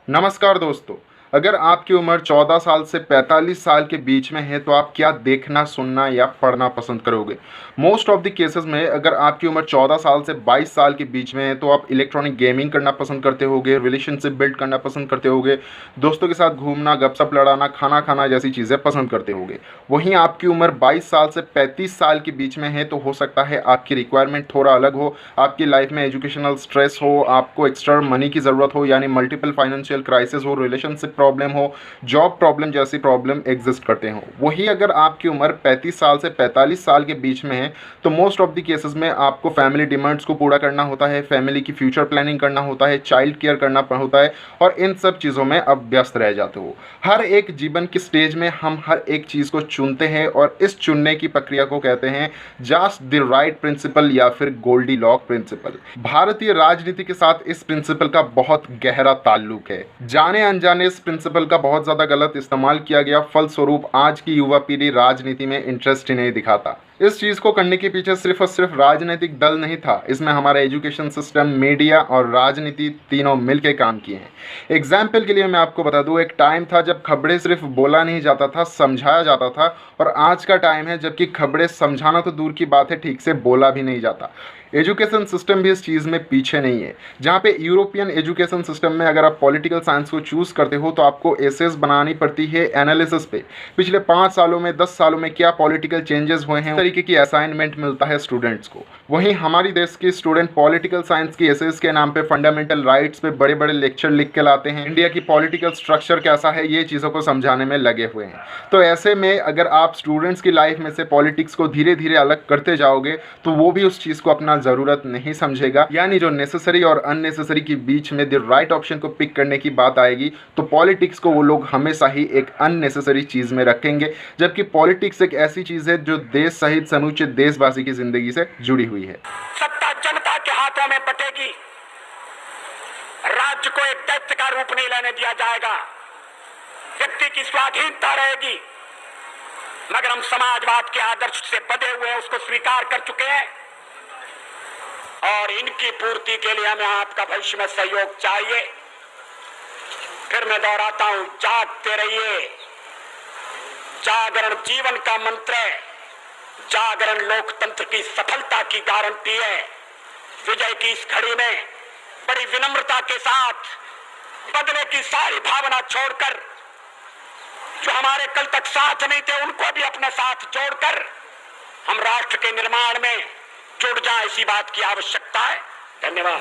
नमस्कार दोस्तों। अगर आपकी उम्र 14 साल से 45 साल के बीच में है तो आप क्या देखना, सुनना या पढ़ना पसंद करोगे? मोस्ट ऑफ द केसेस में अगर आपकी उम्र 14 साल से 22 साल के बीच में है तो आप इलेक्ट्रॉनिक गेमिंग करना पसंद करते होगे, रिलेशनशिप बिल्ड करना पसंद करते होगे, दोस्तों के साथ घूमना, गपशप लड़ाना, खाना खाना जैसी चीज़ें पसंद करते होगे। वहीं आपकी उम्र 22 साल से 35 साल के बीच में है तो हो सकता है आपकी रिक्वायरमेंट थोड़ा अलग हो, आपकी लाइफ में एजुकेशनल स्ट्रेस हो, आपको एक्स्ट्रा मनी की ज़रूरत हो यानी मल्टीपल फाइनेंशियल क्राइसिस हो, रिलेशनशिप प्रॉब्लम हो, जॉब प्रॉब्लम जैसी प्रॉब्लम एग्जिस्ट करते हो। वही अगर आपकी उम्र 35 साल से 45 साल के बीच में है तो मोस्ट ऑफ द केसेस में आपको फैमिली डिमांड्स को पूरा करना होता है, फैमिली की फ्यूचर प्लानिंग करना होता है, चाइल्ड केयर करना होता है और इन सब चीज़ों में अब व्यस्त रह जाते हो। हर एक जीवन की स्टेज में हम हर एक चीज़ को चुनते हैं और इस चुनने की प्रक्रिया को कहते हैं जस्ट द राइट प्रिंसिपल या फिर गोल्डी लॉक प्रिंसिपल। भारतीय राजनीति के साथ इस प्रिंसिपल का बहुत गहरा ताल्लुक है। जाने अनजाने इस प्रिंसिपल का बहुत ज़्यादा गलत इस्तेमाल किया गया, फलस्वरूप आज की युवा पीढ़ी राजनीति में इंटरेस्ट ही नहीं दिखाता। इस चीज़ को करने के पीछे सिर्फ और सिर्फ राजनीतिक दल नहीं था, इसमें हमारा एजुकेशन सिस्टम, मीडिया और राजनीति तीनों मिलकर काम किए हैं। एग्जाम्पल के लिए मैं आपको बता दूं, एक टाइम था जब खबरें सिर्फ बोला नहीं जाता था, समझाया जाता था, और आज का टाइम है जबकि खबरें समझाना तो दूर की बात है, ठीक से बोला भी नहीं जाता। एजुकेशन सिस्टम भी इस चीज़ में पीछे नहीं है। जहाँ पे यूरोपियन एजुकेशन सिस्टम में अगर आप पॉलिटिकल साइंस को चूज़ करते हो तो आपको एसेस बनानी पड़ती है एनालिसिस पे, पिछले 5 सालों में 10 सालों में क्या पॉलिटिकल चेंजेस हुए हैं, तरीके की असाइनमेंट मिलता है स्टूडेंट्स को। वहीं हमारी देश के स्टूडेंट पॉलिटिकल साइंस की एसेस के नाम पे फंडामेंटल राइट्स पे बड़े बड़े लेक्चर लिख के लाते हैं, इंडिया की पॉलिटिकल स्ट्रक्चर कैसा है ये चीज़ों को समझाने में लगे हुए हैं। तो ऐसे में अगर आप स्टूडेंट्स की लाइफ में से पॉलिटिक्स को धीरे धीरे अलग करते जाओगे तो वो भी उस चीज़ को अपना ज़रूरत नहीं समझेगा, यानी जो नेसेसरी और अननेसेसरी के बीच में द राइट ऑप्शन को पिक करने की बात आएगी तो पॉलिटिक्स को वो लोग हमेशा ही एक अननेसेसरी चीज़ में रखेंगे, जबकि पॉलिटिक्स एक ऐसी चीज़ है जो देश सहित समूचे देशवासी की जिंदगी से जुड़ी हुई है। सत्ता जनता के हाथों में बटेगी, राज्य को एक दैत्य का रूप नहीं लेने दिया जाएगा, व्यक्ति की स्वाधीनता रहेगी, मगर हम समाजवाद के आदर्श से बंधे हुए हैं, उसको स्वीकार कर चुके हैं और इनकी पूर्ति के लिए हमें आपका भविष्य में सहयोग चाहिए। फिर मैं दोहराता हूं, जागते रहिए। जागरण जीवन का मंत्र है, जागरण लोकतंत्र की सफलता की गारंटी है। विजय की इस घड़ी में बड़ी विनम्रता के साथ बदले की सारी भावना छोड़कर जो हमारे कल तक साथ नहीं थे उनको भी अपने साथ जोड़कर हम राष्ट्र के निर्माण में जुड़ जाए, इसी बात की आवश्यकता है। धन्यवाद।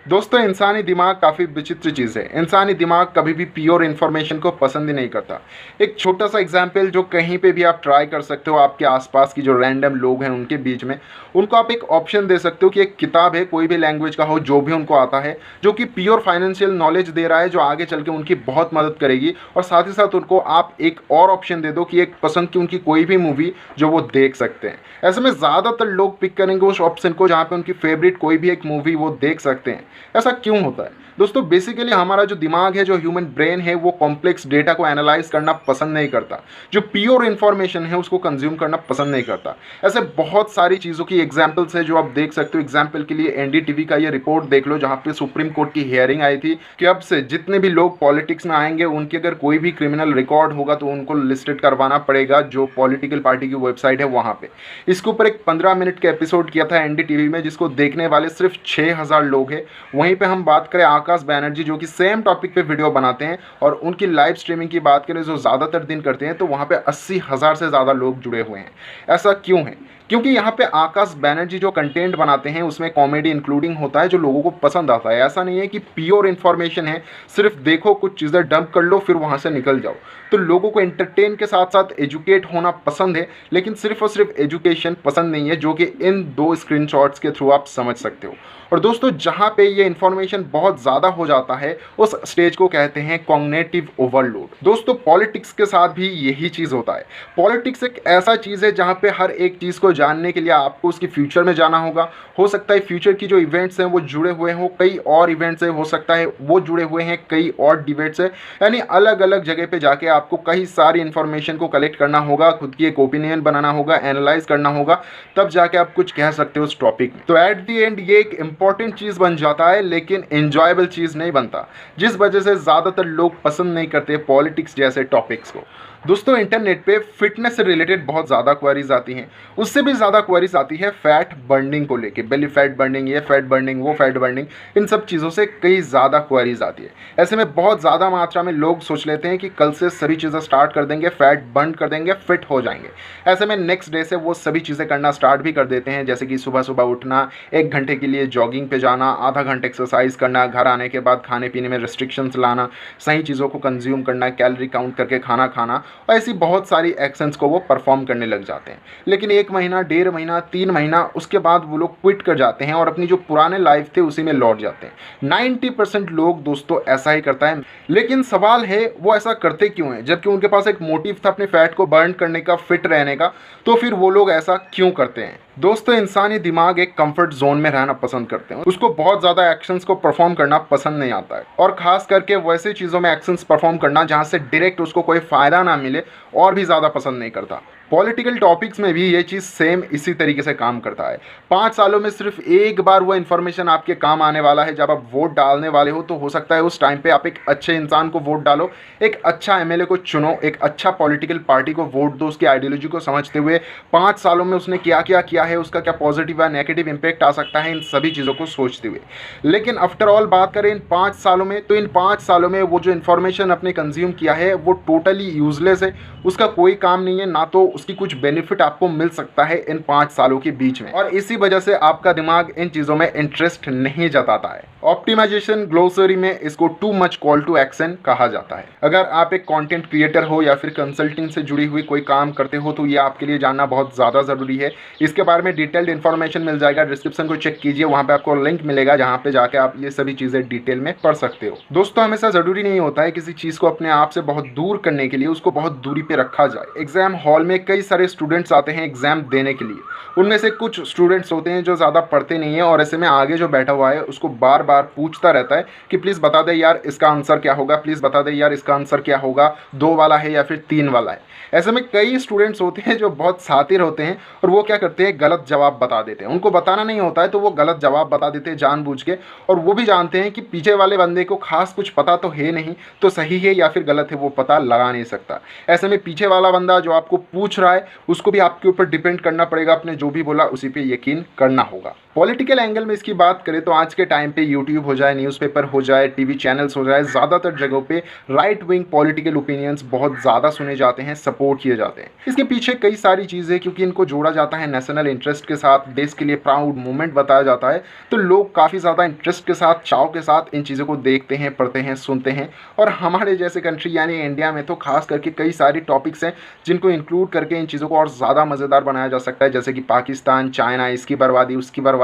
दोस्तों, इंसानी दिमाग काफ़ी विचित्र चीज़ है। इंसानी दिमाग कभी भी प्योर इन्फॉर्मेशन को पसंद ही नहीं करता। एक छोटा सा एग्जाम्पल जो कहीं पे भी आप ट्राई कर सकते हो, आपके आसपास की जो रैंडम लोग हैं उनके बीच में उनको आप एक ऑप्शन दे सकते हो कि एक किताब है, कोई भी लैंग्वेज का हो, जो भी उनको आता है, जो कि प्योर फाइनेंशियल नॉलेज दे रहा है, जो आगे चल के उनकी बहुत मदद करेगी, और साथ ही साथ उनको आप एक और ऑप्शन दे दो कि एक पसंद की उनकी कोई भी मूवी जो वो देख सकते हैं। ऐसे में ज़्यादातर लोग पिक करेंगे उस ऑप्शन को जहाँ पे उनकी फेवरेट कोई भी एक मूवी वो देख सकते हैं। ऐसा क्यों होता है दोस्तों? बेसिकली हमारा जो दिमाग है, जो ह्यूमन ब्रेन है, वो कॉम्प्लेक्स डेटा को एनालाइज करना पसंद नहीं करता, जो प्योर इन्फॉर्मेशन है उसको कंज्यूम करना पसंद नहीं करता। ऐसे बहुत सारी चीज़ों की एग्जांपल्स है जो आप देख सकते हो। एग्जांपल के लिए एनडीटीवी का ये रिपोर्ट देख लो जहाँ पे सुप्रीम कोर्ट की हियरिंग आई थी कि अब से जितने भी लोग पॉलिटिक्स में आएंगे उनके अगर कोई भी क्रिमिनल रिकॉर्ड होगा तो उनको लिस्टेड करवाना पड़ेगा जो पॉलिटिकल पार्टी की वेबसाइट है वहाँ पे। इसके ऊपर एक 15 मिनट का एपिसोड किया था एनडीटीवी में, जिसको देखने वाले सिर्फ 6000 लोग हैं। वहीं पर हम बात करें आकाश बैनर्जी जो कि सेम टॉपिक पे वीडियो बनाते हैं, और उनकी लाइव स्ट्रीमिंग की बात करें जो ज़्यादातर दिन करते हैं, तो वहाँ पे 80,000 से ज़्यादा लोग जुड़े हुए हैं। ऐसा क्यों है? क्योंकि यहाँ पे आकाश बैनर्जी जो कंटेंट बनाते हैं उसमें कॉमेडी इंक्लूडिंग होता है जो लोगों को पसंद आता है। ऐसा नहीं है कि प्योर इन्फॉर्मेशन है, सिर्फ देखो, कुछ चीज़ें डंप कर लो फिर वहाँ से निकल जाओ। तो लोगों को एंटरटेन के साथ साथ एजुकेट होना पसंद है, लेकिन सिर्फ और सिर्फ एजुकेशन पसंद नहीं है, जो कि इन 2 स्क्रीनशॉट्स के थ्रू आप समझ सकते हो। और दोस्तों, जहाँ पे ये इन्फॉर्मेशन बहुत ज़्यादा हो जाता है उस स्टेज को कहते हैं कॉग्निटिव ओवरलोड। दोस्तों पॉलिटिक्स के साथ भी यही चीज़ होता है। पॉलिटिक्स एक ऐसा चीज़ है जहाँ पे हर एक चीज़ को जानने के लिए आपको उसकी फ्यूचर में जाना होगा। हो सकता है फ्यूचर की जो इवेंट्स हैं वो जुड़े हुए हों कई और इवेंट्स से, हो सकता है वो जुड़े हुए हैं कई और डिबेट से, यानी अलग अलग जगह पे जाके आपको कई सारी इंफॉर्मेशन को कलेक्ट करना होगा, खुद की एक ओपिनियन बनाना होगा, एनालाइज करना होगा, तब जाके आप कुछ कह सकते हो उस टॉपिक में। तो एट द एंड ये एक इंपॉर्टेंट चीज़ बन जाता है लेकिन एंजॉयबल चीज़ नहीं बनता, जिस वजह से ज़्यादातर लोग पसंद नहीं करते पॉलिटिक्स जैसे टॉपिक्स को। दोस्तों इंटरनेट पे फिटनेस से रिलेटेड बहुत ज़्यादा क्वेरीज आती हैं, उससे भी ज़्यादा क्वेरीज आती है फैट बर्निंग को लेके, बेली फैट बर्निंग, ये फैट बर्निंग, वो फैट बर्निंग, इन सब चीज़ों से कई ज़्यादा क्वेरीज आती है। ऐसे में बहुत ज़्यादा मात्रा में लोग सोच लेते हैं कि कल से सभी चीज़ें स्टार्ट कर देंगे, फैट बर्न कर देंगे, फिट हो जाएंगे। ऐसे में नेक्स्ट डे से वो सभी चीज़ें करना स्टार्ट भी कर देते हैं, जैसे कि सुबह सुबह उठना, 1 घंटे के लिए जॉगिंग पे जाना, आधा घंटे एक्सरसाइज करना, घर आने के बाद खाने पीने में रिस्ट्रिक्शंस लाना, सही चीज़ों को कंज्यूम करना, कैलोरी काउंट करके खाना खाना, और ऐसी बहुत सारी एक्शंस को वो परफॉर्म करने लग जाते हैं। लेकिन 1 महीना, 1.5 महीना, 3 महीना उसके बाद वो लोग क्विट कर जाते हैं और अपनी जो पुराने लाइफ थे उसी में लौट जाते हैं। 90% लोग दोस्तों ऐसा ही करता है। लेकिन सवाल है वो ऐसा करते क्यों हैं? जबकि उनके पास एक मोटिव था अपने फैट को बर्न करने का, फिट रहने का, तो फिर वो लोग ऐसा क्यों करते हैं? दोस्तों इंसानी दिमाग एक कंफर्ट जोन में रहना पसंद करते हैं, उसको बहुत ज़्यादा एक्शंस को परफॉर्म करना पसंद नहीं आता है, और खास करके वैसे चीज़ों में एक्शंस परफॉर्म करना जहाँ से डायरेक्ट उसको कोई फ़ायदा ना मिले और भी ज़्यादा पसंद नहीं करता। पॉलिटिकल टॉपिक्स में भी ये चीज़ सेम इसी तरीके से काम करता है। 5 सालों में सिर्फ एक बार वो इन्फॉर्मेशन आपके काम आने वाला है जब आप वोट डालने वाले हो, तो हो सकता है उस टाइम पे आप एक अच्छे इंसान को वोट डालो, एक अच्छा एमएलए को चुनो, एक अच्छा पॉलिटिकल पार्टी को वोट दो, उसकी आइडियोलॉजी को समझते हुए 5 सालों में उसने क्या क्या किया है, उसका क्या पॉजिटिव या नेगेटिव इंपैक्ट आ सकता है, इन सभी चीज़ों को सोचते हुए। लेकिन आफ्टर ऑल बात करें इन 5 सालों में, तो इन 5 सालों में वो जो इन्फॉर्मेशन आपने कंज्यूम किया है वो टोटली यूजलेस है, उसका कोई काम नहीं है, ना तो उसकी कुछ बेनिफिट आपको मिल सकता है इन 5 सालों के बीच में, और इसी वजह से आपका दिमाग इन चीज़ों में इंटरेस्ट नहीं जताता है। ऑप्टिमाइजेशन ग्लोसरी में इसको too much call to action कहा जाता है। अगर आप एक कंटेंट क्रिएटर हो या फिर कंसल्टिंग से जुड़ी हुई कोई काम करते हो तो ये आपके लिए जानना बहुत ज़्यादा ज़रूरी है। इसके बारे में डिटेल्ड इन्फॉर्मेशन मिल जाएगा, डिस्क्रिप्शन को चेक कीजिए, वहाँ पे आपको लिंक मिलेगा जहाँ पे जाके आप ये सभी चीज़ें डिटेल में पढ़ सकते हो। दोस्तों हमेशा ज़रूरी नहीं होता है किसी चीज़ को अपने आप से बहुत दूर करने के लिए उसको बहुत दूरी पे रखा जाए। एग्जाम हॉल में कई सारे स्टूडेंट्स आते हैं एग्जाम देने के लिए, उनमें से कुछ स्टूडेंट्स होते हैं जो ज़्यादा पढ़ते नहीं है, और ऐसे में आगे जो बैठा हुआ है उसको बार बार पूछता रहता है कि प्लीज़ बता दे यार इसका आंसर क्या होगा, प्लीज़ बता दे यार इसका आंसर क्या होगा, 2 वाला है या फिर 3 वाला है। ऐसे में कई स्टूडेंट्स होते हैं जो बहुत शातिर होते हैं और वो क्या करते हैं, गलत जवाब बता देते हैं। उनको बताना नहीं होता है तो वो गलत जवाब बता देते हैं जानबूझ के, और वो भी जानते हैं कि पीछे वाले बंदे को खास कुछ पता तो है नहीं, तो सही है या फिर गलत है वो पता लगा नहीं सकता। ऐसे में पीछे वाला बंदा जो आपको पूछ रहा है उसको भी आपके ऊपर डिपेंड करना पड़ेगा, अपने जो भी बोला उसी पे यकीन करना होगा। पॉलिटिकल एंगल में इसकी बात करें तो आज के टाइम पे यूट्यूब हो जाए, न्यूज़पेपर हो जाए, टीवी चैनल्स हो जाए, ज़्यादातर जगहों पे राइट विंग पॉलिटिकल ओपिनियंस बहुत ज़्यादा सुने जाते हैं, सपोर्ट किए जाते हैं। इसके पीछे कई सारी चीज़ें, क्योंकि इनको जोड़ा जाता है नेशनल इंटरेस्ट के साथ, देश के लिए प्राउड मूवमेंट बताया जाता है, तो लोग काफ़ी ज़्यादा इंटरेस्ट के साथ, चाव के साथ इन चीज़ों को देखते हैं, पढ़ते हैं, सुनते हैं। और हमारे जैसे कंट्री यानी इंडिया में तो खास करके कई सारी टॉपिक्स हैं जिनको इंक्लूड करके इन चीज़ों को और ज़्यादा मज़ेदार बनाया जा सकता है, जैसे कि पाकिस्तान, चाइना, इसकी बर्बादी, उसकी बर्बादी।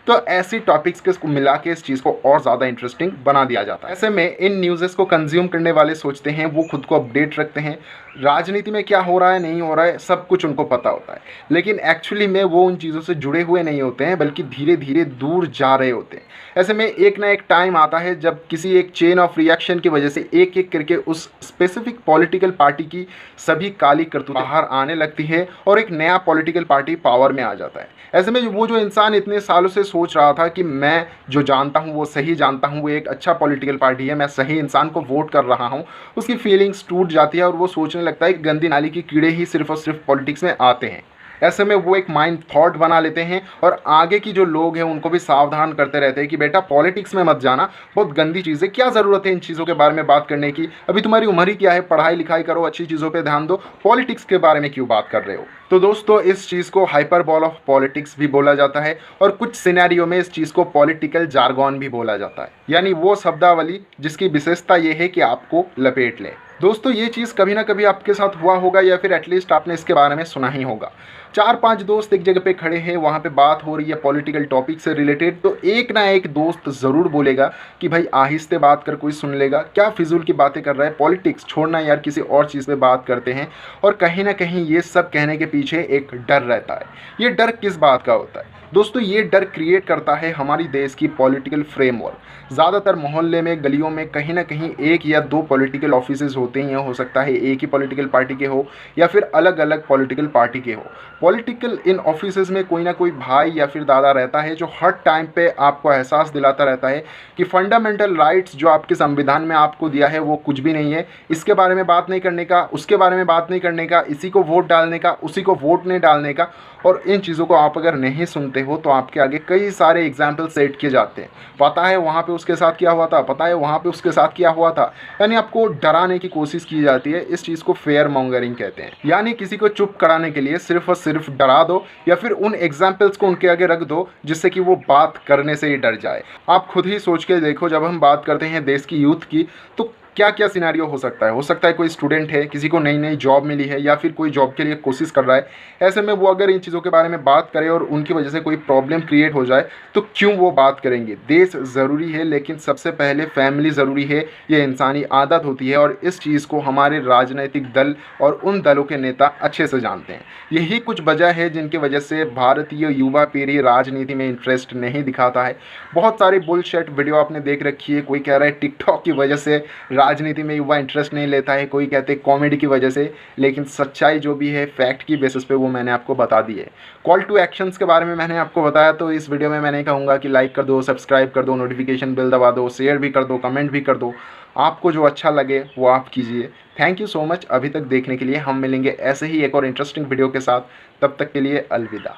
तो ऐसी टॉपिक्स के मिला के इस चीज़ को और ज़्यादा इंटरेस्टिंग बना दिया जाता है। ऐसे में इन न्यूज़ेस को कंज्यूम करने वाले सोचते हैं वो खुद को अपडेट रखते हैं, राजनीति में क्या हो रहा है नहीं हो रहा है सब कुछ उनको पता होता है, लेकिन एक्चुअली में वो उन चीज़ों से जुड़े हुए नहीं होते हैं, बल्कि धीरे धीरे दूर जा रहे होते हैं। ऐसे में एक ना एक टाइम आता है जब किसी एक चेन ऑफ रिएक्शन की वजह से एक एक करके उस स्पेसिफिक पॉलिटिकल पार्टी की सभी काली करतूतें बाहर आने लगती है और एक नया पॉलिटिकल पार्टी पावर में आ जाता है। ऐसे में वो जो इंसान इतने सालों से सोच रहा था कि मैं जो जानता हूँ वो सही जानता हूँ, वो एक अच्छा पॉलिटिकल पार्टी है, मैं सही इंसान को वोट कर रहा हूँ, उसकी फीलिंग्स टूट जाती है और वो सोचने लगता है कि गंदी नाली के कीड़े ही सिर्फ और सिर्फ पॉलिटिक्स में आते हैं। ऐसे में वो एक माइंड थॉट बना लेते हैं और आगे की जो लोग हैं उनको भी सावधान करते रहते हैं कि बेटा पॉलिटिक्स में मत जाना, बहुत गंदी चीज़ है, क्या ज़रूरत है इन चीज़ों के बारे में बात करने की, अभी तुम्हारी उम्र ही क्या है, पढ़ाई लिखाई करो, अच्छी चीज़ों पर ध्यान दो, पॉलिटिक्स के बारे में क्यों बात कर रहे हो। तो दोस्तों इस चीज़ को हाइपरबॉल ऑफ पॉलिटिक्स भी बोला जाता है और कुछ सिनेरियो में इस चीज़ को पॉलिटिकल जार्गन भी बोला जाता है, यानी वो शब्दावली जिसकी विशेषता ये है कि आपको लपेट ले। दोस्तों ये चीज़ कभी ना कभी आपके साथ हुआ होगा या फिर एटलीस्ट आपने इसके बारे में सुना ही होगा। 4-5 दोस्त एक जगह पे खड़े हैं, वहाँ पे बात हो रही है पॉलिटिकल टॉपिक से रिलेटेड, तो एक ना एक दोस्त ज़रूर बोलेगा कि भाई आहिस्ते बात कर, कोई सुन लेगा, क्या फिजूल की बातें कर रहा है, पॉलिटिक्स छोड़ना यार, किसी और चीज़ पे बात करते हैं। और कहीं ना कहीं ये सब कहने के पीछे एक डर रहता है। ये डर किस बात का होता है दोस्तों? ये डर क्रिएट करता है हमारी देश की पॉलिटिकल फ्रेमवर्क। ज़्यादातर मोहल्ले में, गलियों में कहीं ना कहीं 1 या 2 पॉलिटिकल ऑफिसेज होते ही हैं। हो सकता है एक ही पॉलिटिकल पार्टी के हो या फिर अलग अलग पॉलिटिकल पार्टी के हो। पॉलिटिकल इन ऑफिसेज में कोई ना कोई भाई या फिर दादा रहता है जो हर टाइम पे आपको एहसास दिलाता रहता है कि फंडामेंटल राइट्स जो आपके संविधान में आपको दिया है वो कुछ भी नहीं है, इसके बारे में बात नहीं करने का, उसके बारे में बात नहीं करने का, इसी को वोट डालने का, उसी को वोट नहीं डालने का। और इन चीज़ों को आप अगर नहीं सुनते हो तो आपके आगे कई सारे एग्जाम्पल सेट किए जाते हैं। पता है वहाँ पे उसके साथ क्या हुआ था, पता है वहाँ पे उसके साथ क्या हुआ था, यानी आपको डराने की कोशिश की जाती है। इस चीज़ को फेयर मॉन्गरिंग कहते हैं, यानी किसी को चुप कराने के लिए सिर्फ और सिर्फ डरा दो या फिर उन एग्जाम्पल्स को उनके आगे रख दो जिससे कि वो बात करने से ही डर जाए। आप खुद ही सोच के देखो, जब हम बात करते हैं देश की यूथ की तो क्या क्या सिनेरियो हो सकता है। हो सकता है कोई स्टूडेंट है, किसी को नई नई जॉब मिली है या फिर कोई जॉब के लिए कोशिश कर रहा है। ऐसे में वो अगर इन चीज़ों के बारे में बात करे और उनकी वजह से कोई प्रॉब्लम क्रिएट हो जाए तो क्यों वो बात करेंगे। देश ज़रूरी है लेकिन सबसे पहले फैमिली ज़रूरी है, ये इंसानी आदत होती है और इस चीज़ को हमारे राजनीतिक दल और उन दलों के नेता अच्छे से जानते हैं। यही कुछ वजह है जिनकी वजह से भारतीय युवा पीढ़ी राजनीति में इंटरेस्ट नहीं दिखाता है। बहुत सारी बुलशिट वीडियो आपने देख रखी है। कोई कह रहा है टिकटॉक की वजह से राजनीति में युवा इंटरेस्ट नहीं लेता है, कोई कहते हैं कॉमेडी की वजह से, लेकिन सच्चाई जो भी है फैक्ट की बेसिस पे वो मैंने आपको बता दी है। कॉल टू एक्शंस के बारे में मैंने आपको बताया, तो इस वीडियो में मैं नहीं कहूँगा कि लाइक कर दो, सब्सक्राइब कर दो, नोटिफिकेशन बेल दबा दो, शेयर भी कर दो, कमेंट भी कर दो। आपको जो अच्छा लगे वो आप कीजिए। थैंक यू सो मच अभी तक देखने के लिए। हम मिलेंगे ऐसे ही एक और इंटरेस्टिंग वीडियो के साथ, तब तक के लिए अलविदा।